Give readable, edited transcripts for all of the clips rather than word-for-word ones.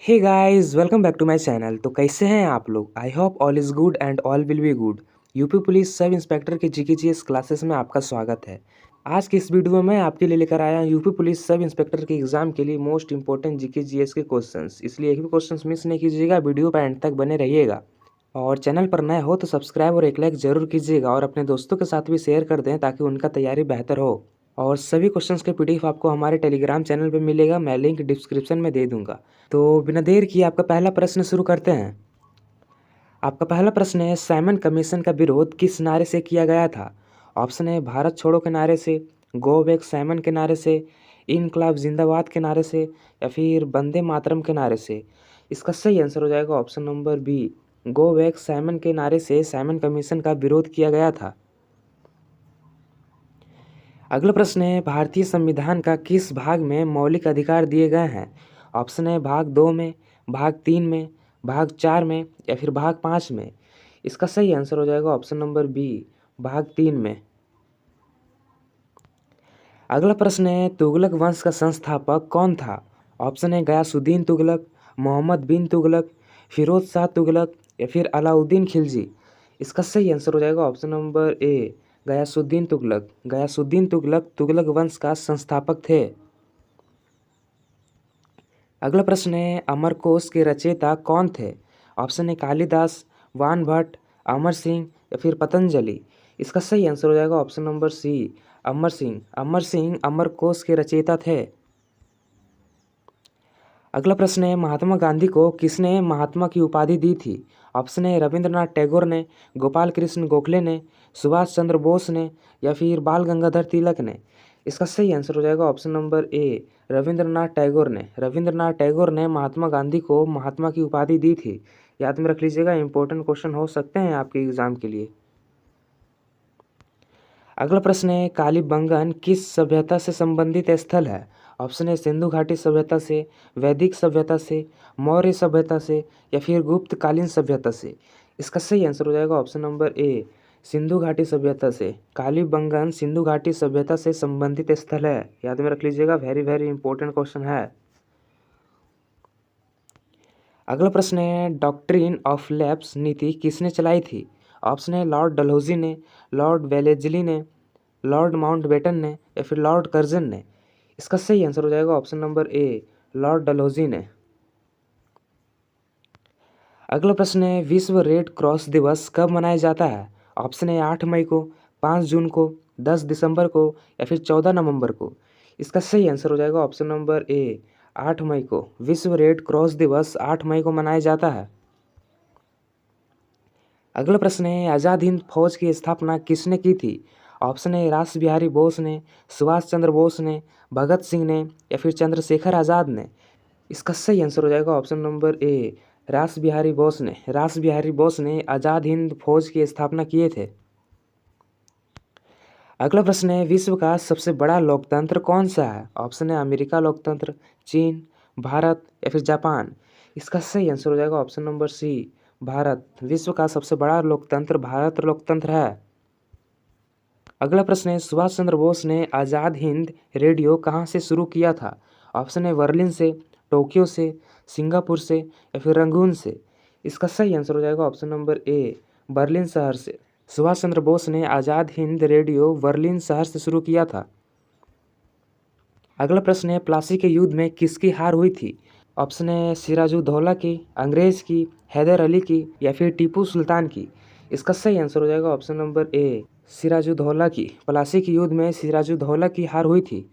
Hey guys, welcome back to my channel. तो कैसे हैं आप लोग? I hope all is good and all will be good. UP police sub inspector के GKGS classes में आपका स्वागत है। आज की इस वीडियो में मैं आपके लिए लेकर आया हूं यूपी पुलिस सब इंस्पेक्टर के एग्जाम के लिए मोस्ट इंपॉर्टेंट जीकेजीएस के क्वेश्चंस। इसलिए एक भी क्वेश्चंस मिस नहीं कीजिएगा, वीडियो पर एंड तक बने रहिएगा। और चैनल पर नए हो तो सब्सक्राइब और एक लाइक जरूर कीजिएगा और अपने दोस्तों के साथ भी शेयर कर दें ताकि उनका तैयारी बेहतर हो। और सभी क्वेश्चंस के पीडीएफ आपको हमारे टेलीग्राम चैनल पर मिलेगा, मैं लिंक डिस्क्रिप्शन में दे दूंगा। तो बिना देर किए आपका पहला प्रश्न शुरू करते हैं। आपका पहला प्रश्न है, साइमन कमीशन का विरोध किस नारे से किया गया था? ऑप्शन है भारत छोड़ो के नारे से, गो बैक साइमन के नारे से, इनकलाब जिंदाबाद के नारे से, या फिर वंदे मातरम के नारे से। इसका सही आंसर हो जाएगा option number B, go back Simon के नारे से साइमन कमीशन का विरोध किया गया था। अगला प्रश्न है, भारतीय संविधान का किस भाग में मौलिक अधिकार दिए गए हैं? ऑप्शन है भाग 2 में, भाग 3 में, भाग 4 में, या फिर भाग 5 में। इसका सही आंसर हो जाएगा ऑप्शन नंबर बी, भाग 3 में। अगला प्रश्न है, तुगलक वंश का संस्थापक कौन था? ऑप्शन है गयासुद्दीन तुगलक, मोहम्मद बिन तुगलक, फिरोज शाह तुगलक, या फिर अलाउद्दीन खिलजी। इसका सही आंसर हो जाएगा option number A, Ghiyasuddin Tughlaq. Ghiyasuddin Tughlaq Tughlaq वंश का संस्थापक थे। अगला प्रश्न है, अमरकोश के रचयिता कौन थे? ऑप्शन है कालिदास, वान भट्ट, अमर सिंह, या फिर पतंजलि। इसका सही आंसर हो जाएगा ऑप्शन नंबर सी, अमर सिंह। अमर सिंह अमरकोश के रचयिता थे। अगला प्रश्न है, महात्मा गांधी को किसने महात्मा की उपाधि दी थी? ऑप्शन है रविंद्रनाथ टैगोर ने, गोपाल कृष्ण गोखले ने, सुभाष चंद्र बोस ने, या फिर बाल गंगाधर तिलक ने। इसका सही आंसर हो जाएगा ऑप्शन नंबर ए, रविंद्रनाथ टैगोर ने। रविंद्रनाथ टैगोर ने महात्मा गांधी को महात्मा की उपाधि दी थी। याद में रख लीजिएगा, इंपॉर्टेंट क्वेश्चन हो सकते हैं आपके एग्जाम के लिए। अगला प्रश्न है, कालीबंगन किस सभ्यता से संबंधित स्थल है? ऑप्शन है सिंधु घाटी सभ्यता से, वैदिक सभ्यता से, मौर्य सभ्यता से, या फिर गुप्तकालीन सभ्यता से। इसका सही आंसर हो जाएगा ऑप्शन नंबर ए, सिंधु घाटी सभ्यता से। कालीबंगन सिंधु घाटी सभ्यता से संबंधित स्थल है। याद में रख लीजिएगा, वेरी वेरी इंपॉर्टेंट क्वेश्चन है। अगला प्रश्न है, डॉक्ट्रिन ऑफ लैप्स नीति किसने चलाई थी? ऑप्शन है लॉर्ड डलहौजी ने, लॉर्ड वेलेजली ने, लॉर्ड माउंटबेटन ने, या फिर लॉर्ड कर्जन ने। इसका सही आंसर हो जाएगा ऑप्शन नंबर ए, लॉर्ड डलहौजी ने। अगला प्रश्न है, विश्व रेड क्रॉस दिवस कब मनाया जाता है? ऑप्शन है 8 मई को, 5 जून को, 10 दिसंबर को, या फिर 14 नवंबर को। इसका सही आंसर हो जाएगा ऑप्शन नंबर ए, 8 मई को। विश्व रेड क्रॉस दिवस 8 मई को मनाया जाता है। अगला प्रश्न है, आज़ाद हिंद फौज की स्थापना किसने की थी? ऑप्शन है रास बिहारी बोस ने, सुभाष चंद्र बोस ने, भगत सिंह ने, या फिर चंद्रशेखर आज़ाद ने। इसका सही आंसर हो जाएगा ऑप्शन नंबर ए, रास बिहारी बोस ने। रास बिहारी बोस ने आज़ाद हिंद फौज की स्थापना किए थे। अगला प्रश्न है, विश्व का सबसे बड़ा लोकतंत्र कौन सा है? ऑप्शन है अमेरिका लोकतंत्र, चीन, भारत, या फिर जापान। इसका सही आंसर हो जाएगा ऑप्शन नंबर सी, भारत। विश्व का सबसे बड़ा लोकतंत्र भारत लोकतंत्र है। अगला प्रश्न है, सुभाष चंद्र बोस ने आज़ाद हिंद रेडियो कहाँ से शुरू किया था? ऑप्शन है बर्लिन से, टोक्यो से, सिंगापुर से, या फिर रंगून से। इसका सही आंसर हो जाएगा ऑप्शन नंबर ए, बर्लिन शहर से। सुभाष चंद्र बोस ने आज़ाद हिंद रेडियो बर्लिन शहर से शुरू किया था। अगला प्रश्न है, प्लासी के युद्ध में किसकी हार हुई थी? ऑप्शन है सिराजुद्दौला की, अंग्रेज की, हैदर अली की, या फिर टीपू सुल्तान की। इसका सही आंसर हो जाएगा ऑप्शन नंबर ए, सिराजुद्दौला की। प्लासी के युद्ध में सिराजुद्दौला की हार हुई थी।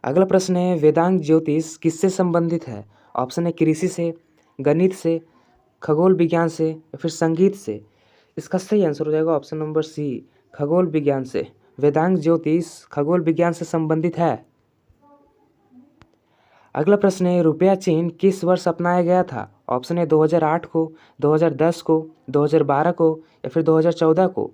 अगला प्रश्न है, वेदांग ज्योतिष किससे संबंधित है? ऑप्शन है कृषि से, गणित से, खगोल विज्ञान से, या फिर संगीत से। इसका सही आंसर हो जाएगा ऑप्शन नंबर सी, खगोल विज्ञान से। वेदांग ज्योतिष खगोल विज्ञान से संबंधित है। अगला प्रश्न है, रुपया चिन्ह किस वर्ष अपनाया गया था? ऑप्शन है 2008 को, 2010 को, 2012 को, या फिर 2014 को।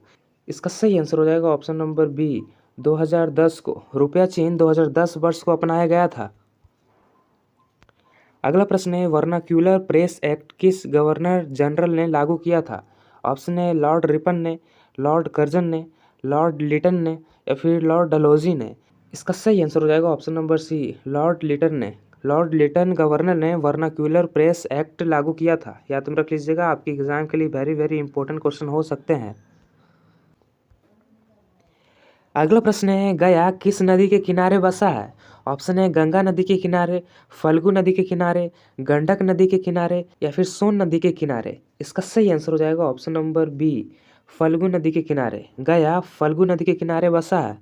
इसका सही आंसर हो जाएगा ऑप्शन नंबर बी, 2010 को। रुपया चिन्ह 2010 वर्ष को अपनाया गया था। अगला प्रश्न है, वर्नाक्यूलर प्रेस एक्ट किस गवर्नर जनरल ने लागू किया था? ऑप्शन है लॉर्ड रिपन ने, लॉर्ड कर्जन ने, लॉर्ड लिटन ने, या फिर लॉर्ड डलहौजी ने। इसका सही आंसर हो जाएगा option number C, Lord Lytton ने। लॉर्ड लिटन गवर्नर ने वर्नाक्यूलर प्रेस एक्ट लागू किया था? याद में रख लीजिएगा, आपके एग्जाम के लिए वेरी वेरी इंपॉर्टेंट क्वेश्चन हो सकते हैं। अगला प्रश्न है, गया किस नदी के किनारे बसा है? ऑप्शन है गंगा नदी के किनारे, फल्गु नदी के किनारे, गंडक नदी के किनारे या फिर सोन नदी के किनारे। इसका सही आंसर हो जाएगा ऑप्शन नंबर बी, फल्गु नदी के किनारे। गया फल्गु नदी के किनारे बसा है।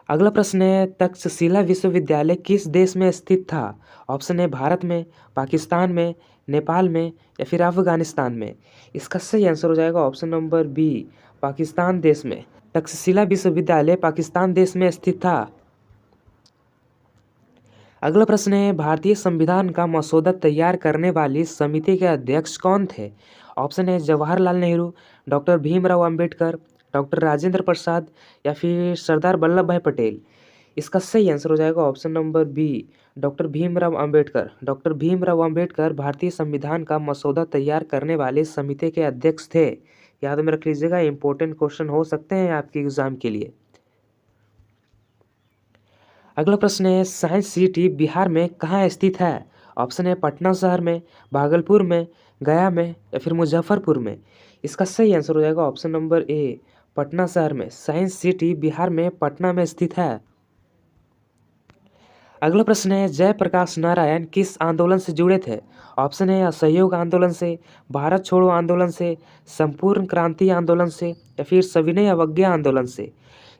अगला प्रश्न है, तक्षशिला विश्वविद्यालय किस देश में स्थित था? ऑप्शन है भारत में, पाकिस्तान में, नेपाल में या फिर अफगानिस्तान में। इसका सही आंसर हो जाएगा ऑप्शन नंबर बी, पाकिस्तान देश में। तक्षशिला विश्वविद्यालय पाकिस्तान देश में स्थित था। अगला प्रश्न है, भारतीय संविधान का मसौदा तैयार करने वाली समिति के अध्यक्ष कौन थे? ऑप्शन है जवाहरलाल नेहरू, डॉक्टर भीमराव अंबेडकर, डॉक्टर राजेंद्र प्रसाद या फिर सरदार वल्लभ भाई पटेल। इसका सही आंसर हो जाएगा option number B, doctor Bhimrao Ambedkar. Doctor Bhimrao Ambedkar भारतीय संविधान का मसौदा तैयार करने वाले समिति के अध्यक्ष थे। याद में रख लीजिएगा, इंपॉर्टेंट क्वेश्चन हो सकते हैं आपके एग्जाम के लिए। अगला प्रश्न है, साइंस सिटी बिहार में कहाँ स्थित है? ऑप्शन है पटना शहर में, भागलपुर में, गया में या फिर मुजफ्फरपुर में। इसका सही आंसर हो जाएगा ऑप्शन नंबर ए, पटना शहर में। साइंस सिटी बिहार में पटना में स्थित है। अगला प्रश्न है, जयप्रकाश नारायण किस आंदोलन से जुड़े थे? ऑप्शन है असहयोग आंदोलन से, भारत छोड़ो आंदोलन से, संपूर्ण क्रांति आंदोलन से या फिर सविनय अवज्ञा आंदोलन से।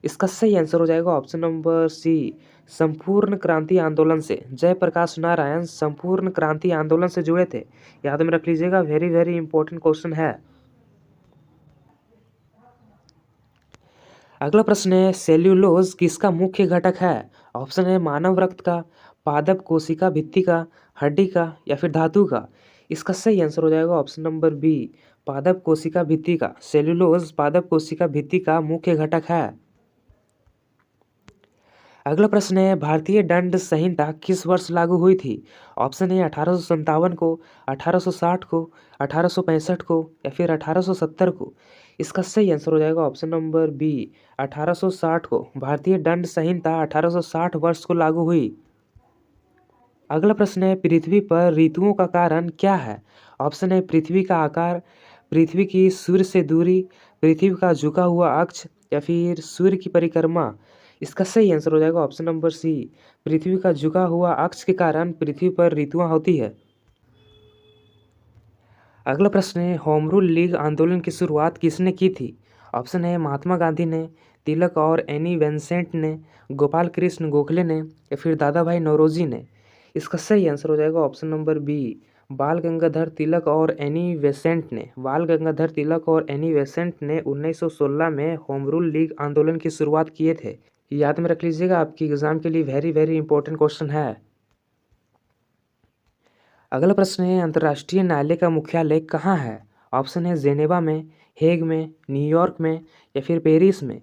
इसका सही आंसर हो जाएगा ऑप्शन नंबर सी, संपूर्ण क्रांति आंदोलन से। जयप्रकाश नारायण संपूर्ण क्रांति आंदोलन से जुड़े थे। याद में रख लीजिएगा, वेरी वेरी इंपॉर्टेंट क्वेश्चन है। अगला प्रश्न है, सेल्यूलोज किसका मुख्य घटक है? ऑप्शन है मानव रक्त का, पादप कोशिका भित्ति का, हड्डी का या फिर धातु का। इसका सही आंसर हो जाएगा ऑप्शन नंबर बी, पादप कोशिका भित्ति का। सेल्यूलोज पादप कोशिका भित्ति का मुख्य घटक है। अगला प्रश्न है, भारतीय दंड संहिता किस वर्ष लागू हुई थी? ऑप्शन है 1857 को, 1860 को, 1865 को या फिर 1870 को। इसका सही आंसर हो जाएगा ऑप्शन नंबर बी, 1860 को। भारतीय दंड संहिता 1860 वर्ष को लागू हुई। अगला प्रश्न है, पृथ्वी पर ऋतुओं का कारण क्या है? ऑप्शन है पृथ्वी का आकार, पृथ्वी की सूर्य से दूरी, पृथ्वी का झुका हुआ अक्ष या फिर सूर्य की परिक्रमा। इसका सही आंसर हो जाएगा ऑप्शन नंबर सी, पृथ्वी का झुका हुआ अक्ष के कारण पृथ्वी पर ऋतुआं होती है। अगला प्रश्न है, होम रूल लीग आंदोलन की शुरुआत किसने की थी? ऑप्शन है महात्मा गांधी ने, तिलक और एनी बेसेंट ने, गोपाल कृष्ण गोखले ने या फिर दादा भाई नौरोजी ने। इसका सही आंसर हो जाएगा ऑप्शन नंबर बी, बाल गंगाधर तिलक और एनी बेसेंट ने। बाल गंगाधर तिलक और एनी बेसेंट ने 1916 में होम रूल लीग आंदोलन की शुरुआत किए थे। याद में रख लीजिएगा, आपकी एग्जाम के लिए वेरी वेरी इंपॉर्टेंट क्वेश्चन है। अगला प्रश्न है, अंतर्राष्ट्रीय न्यायालय का मुख्यालय कहाँ है? ऑप्शन है जेनेवा में, हेग में, न्यूयॉर्क में या फिर पेरिस में।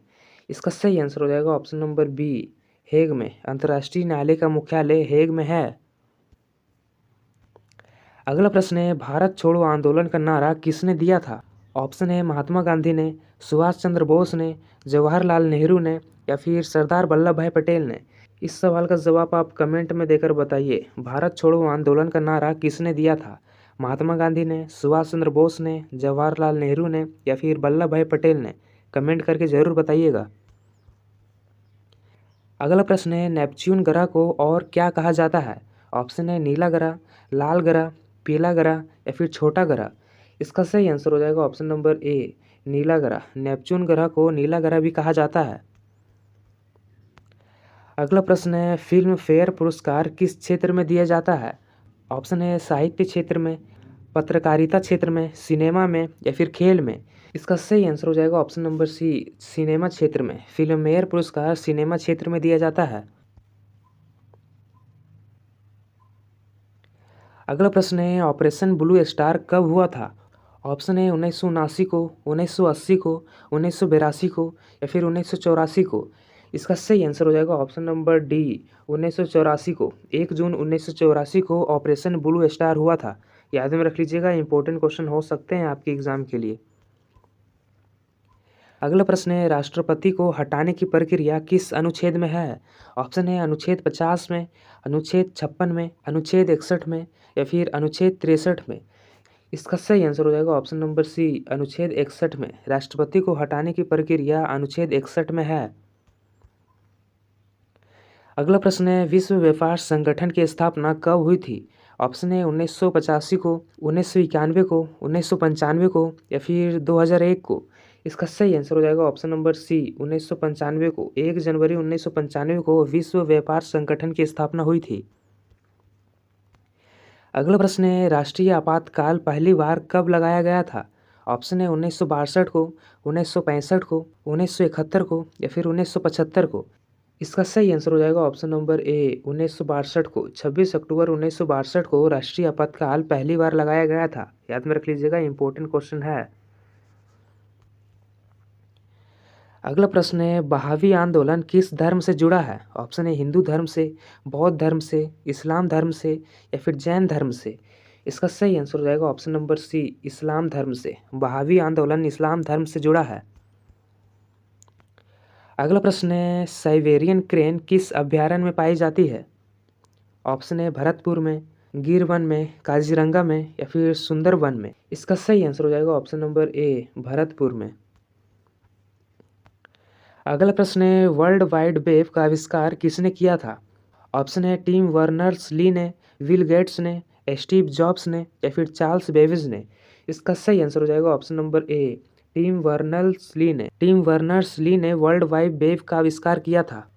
इसका सही आंसर हो जाएगा ऑप्शन नंबर बी, हेग में। अंतर्राष्ट्रीय न्यायालय का मुख्यालय हेग में है। अगला प्रश्न है, भारत छोड़ो आंदोलन का नारा किसने दिया था? ऑप्शन है महात्मा गांधी ने, सुभाष चंद्र बोस ने, जवाहरलाल नेहरू ने या फिर सरदार वल्लभ भाई पटेल ने। इस सवाल का जवाब आप कमेंट में देकर बताइए। भारत छोड़ो आंदोलन का नारा किसने दिया था? महात्मा गांधी ने, सुभाष चंद्र बोस ने, जवाहरलाल नेहरू ने या फिर वल्लभ भाई पटेल ने। कमेंट करके जरूर बताइएगा। अगला प्रश्न है, नेपच्यून ग्रह को और क्या कहा जाता है? ऑप्शन है नीला ग्रह, लाल ग्रह, पीला ग्रह या फिर छोटा ग्रह। इसका सही आंसर हो जाएगा ऑप्शन नंबर ए, नीला ग्रह। नेपच्यून ग्रह को नीला ग्रह भी कहा जाता है। अगला प्रश्न है, फिल्म फेयर पुरस्कार किस क्षेत्र में दिया जाता है? ऑप्शन है साहित्य क्षेत्र में, पत्रकारिता क्षेत्र में, सिनेमा में या फिर खेल में। इसका सही आंसर हो जाएगा ऑप्शन नंबर सी, सिनेमा क्षेत्र में। फिल्म फेयर पुरस्कार सिनेमा क्षेत्र में दिया जाता है। अगला प्रश्न है, ऑपरेशन ब्लू स्टार कब हुआ था? ऑप्शन है 1979 को, 1980 को, 1982 को या फिर 1984 को। इसका सही आंसर हो जाएगा ऑप्शन नंबर डी, 1984 को। 1 जून 1984 को ऑपरेशन ब्लू स्टार हुआ था। याद में रख लीजिएगा, इंपॉर्टेंट क्वेश्चन हो सकते हैं आपके एग्जाम के लिए। अगला प्रश्न है, राष्ट्रपति को हटाने की प्रक्रिया किस अनुच्छेद में है? ऑप्शन है अनुच्छेद 50 में, अनुच्छेद 56 में, अनुच्छेद 61 में या फिर अनुच्छेद 63 में। इसका सही आंसर हो जाएगा ऑप्शन नंबर सी, अनुच्छेद 61 में। राष्ट्रपति को हटाने की प्रक्रिया अनुच्छेद 61 में है। अगला प्रश्न है, विश्व व्यापार संगठन की स्थापना कब हुई थी? ऑप्शन है 1985 को, 1991 को, 1995 को या फिर 2001 को। इसका सही आंसर हो जाएगा ऑप्शन नंबर सी, 1995 को। 1 जनवरी 1995 को विश्व व्यापार संगठन की स्थापना हुई थी। अगला प्रश्न है, राष्ट्रीय आपातकाल पहली बार कब लगाया गया था? ऑप्शन है 1962 को, 1965 को, 1971 को या फिर 1975 को। इसका सही आंसर हो जाएगा ऑप्शन नंबर ए, 1962 को। 26 अक्टूबर 1962 को राष्ट्रीय आपातकाल पहली बार लगाया गया था। याद में रख लीजिएगा, इंपॉर्टेंट क्वेश्चन है। अगला प्रश्न है, बहावी आंदोलन किस धर्म से जुड़ा है? ऑप्शन है हिंदू धर्म से, बौद्ध धर्म से, इस्लाम धर्म से या फिर जैन धर्म से। इसका सही आंसर हो जाएगा ऑप्शन नंबर सी, इस्लाम धर्म से। बहावी आंदोलन इस्लाम धर्म से जुड़ा है। अगला प्रश्न है, साइबेरियन क्रेन किस अभयारण्य में पाई जाती है? ऑप्शन है भरतपुर में, गिर वन में, काजीरंगा में या फिर सुंदरवन में। इसका सही आंसर हो जाएगा ऑप्शन नंबर ए, भरतपुर में। अगला प्रश्न है, वर्ल्ड वाइड वेब का आविष्कार किसने किया था? ऑप्शन है टिम वर्नर्स ली ने, बिल गेट्स ने, स्टीव जॉब्स ने या फिर चार्ल्स बेबेज ने। इसका सही आंसर हो जाएगा option number A, Tim Berners Lee ने। टिम वर्नर्स ली ने वर्ल्ड वाइड वेब का आविष्कार किया था।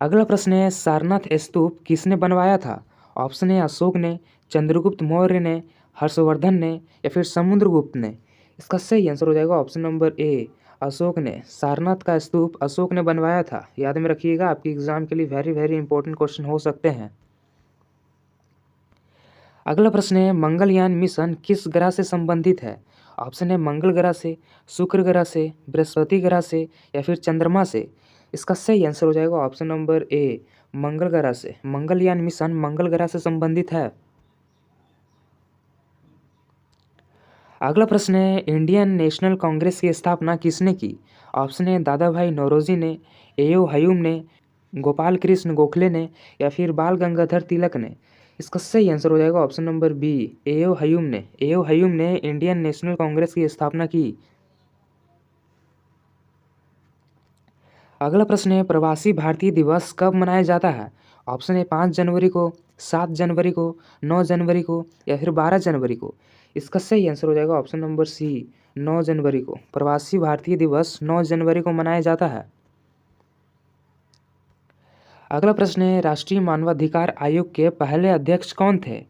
अगला प्रश्न है, सारनाथ स्तूप किसने बनवाया था? ऑप्शन है अशोक ने, चंद्रगुप्त मौर्य ने, हर्षवर्धन ने या फिर समुद्रगुप्त ने। इसका सही आंसर हो जाएगा ऑप्शन नंबर ए, अशोक ने। सारनाथ का स्तूप अशोक ने बनवाया था। याद में रखिएगा, आपके एग्जाम के लिए वेरी वेरी इंपॉर्टेंट क्वेश्चन हो सकते हैं। अगला प्रश्न है, मंगलयान मिशन किस ग्रह से संबंधित है? ऑप्शन है मंगल ग्रह से, शुक्र ग्रह से, बृहस्पति ग्रह से या फिर चंद्रमा से। इसका सही आंसर हो जाएगा ऑप्शन नंबर ए, मंगल ग्रह से। मंगलयान मिशन मंगल ग्रह से संबंधित है। अगला प्रश्न है, इंडियन नेशनल कांग्रेस की स्थापना किसने की? ऑप्शन है दादा भाई नौरोजी ने, एओ हयूम ने, गोपाल कृष्ण गोखले ने या फिर बाल गंगाधर तिलक ने। इसका सही आंसर हो जाएगा ऑप्शन नंबर बी, एओ हयूम ने। एओ हयूम ने इंडियन नेशनल कांग्रेस की स्थापना की। अगला प्रश्न है, प्रवासी भारतीय दिवस कब मनाया जाता है? ऑप्शन है 5 जनवरी को, 7 जनवरी को, 9 जनवरी को या फिर 12 जनवरी को। इसका सही आंसर हो जाएगा ऑप्शन नंबर सी, 9 जनवरी को। प्रवासी भारतीय दिवस 9 जनवरी को मनाया जाता है। अगला प्रश्न है, राष्ट्रीय मानवाधिकार आयोग के पहले अध्यक्ष कौन थे?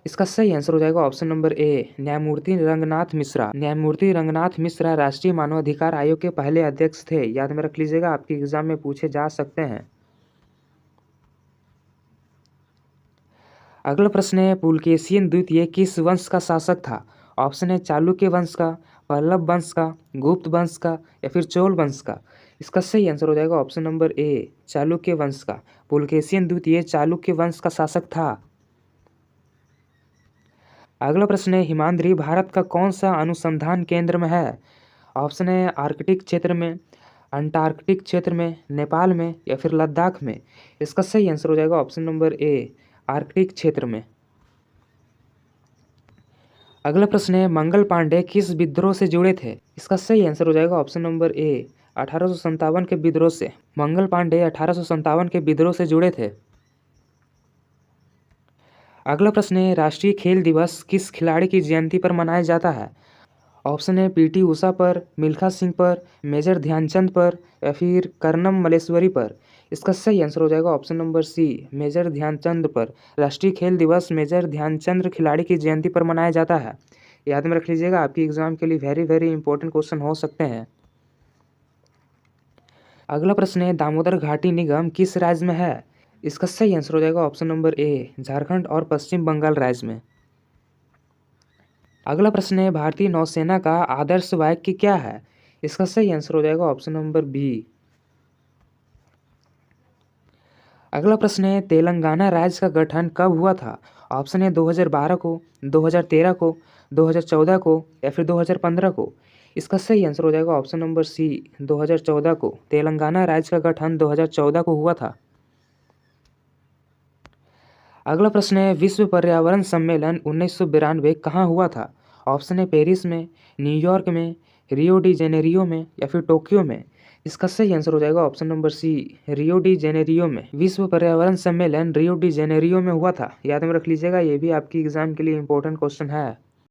इसका सही आंसर हो जाएगा ऑप्शन नंबर ए, न्यायमूर्ति रंगनाथ मिश्रा। न्यायमूर्ति रंगनाथ मिश्रा राष्ट्रीय मानवाधिकार आयोग के पहले अध्यक्ष थे। याद में रख लीजिएगा, आपके एग्जाम में पूछे जा सकते हैं। अगला प्रश्न है, पुलकेशिन द्वितीय किस वंश का शासक था? ऑप्शन है चालुक्य वंश का, पल्लव वंश का, गुप्त वंश का या फिर चोल वंश का। इसका सही आंसर हो जाएगा ऑप्शन नंबर ए, चालुक्य वंश का। पुलकेशिन द्वितीय चालुक्य वंश का शासक था। अगला प्रश्न है, हिमाद्री भारत का कौन सा अनुसंधान केंद्र में है? ऑप्शन है आर्कटिक क्षेत्र में, अंटार्कटिक क्षेत्र में, नेपाल में या फिर लद्दाख में। इसका सही आंसर हो जाएगा ऑप्शन नंबर ए, आर्कटिक क्षेत्र में। अगला प्रश्न है, मंगल पांडे किस विद्रोह से जुड़े थे? इसका सही आंसर हो जाएगा ऑप्शन नंबर ए, 1857 के विद्रोह से। मंगल पांडे 1857 के विद्रोह से जुड़े थे। अगला प्रश्न है, राष्ट्रीय खेल दिवस किस खिलाड़ी की जयंती पर मनाया जाता है? ऑप्शन है पीटी उषा पर, मिल्खा सिंह पर, मेजर ध्यानचंद पर या फिर कर्नम मलेश्वरी पर। इसका सही आंसर हो जाएगा option number C, major Dhyanchand पर। राष्ट्रीय खेल दिवस मेजर ध्यानचंद खिलाड़ी की जयंती पर मनाया जाता है। याद में रख लीजिएगा, आपकी एग्जाम के लिए वेरी वेरी इंपॉर्टेंट क्वेश्चन हो सकते हैं। अगला प्रश्न है, दामोदर घाटी निगम किस राज्य में है? इसका सही आंसर हो जाएगा ऑप्शन नंबर ए, झारखंड और पश्चिम बंगाल राज्य में। अगला प्रश्न है, भारतीय नौसेना का आदर्श वाक्य क्या है? इसका सही आंसर हो जाएगा ऑप्शन नंबर बी। अगला प्रश्न है, तेलंगाना राज्य का गठन कब हुआ था? ऑप्शन है 2012 को, 2013 को, 2014 को या फिर 2015 को। इसका सही आंसर हो जाएगा ऑप्शन नंबर सी 2014 को। तेलंगाना राज्य का गठन 2014 को हुआ था। अगला प्रश्न है विश्व पर्यावरण सम्मेलन 1992 कहाँ हुआ था? ऑप्शन है पेरिस में, न्यूयॉर्क में, रियो डी जेनेरियो में या फिर टोक्यो में। इसका सही आंसर हो जाएगा option number C Rio de Janeiro में। विश्व पर्यावरण सम्मेलन रियो डी जेनेरियो में हुआ था, याद में रख लीजिएगा, ये भी आपकी एग्जाम के लिए इंपॉर्टेंट क्वेश्चन है।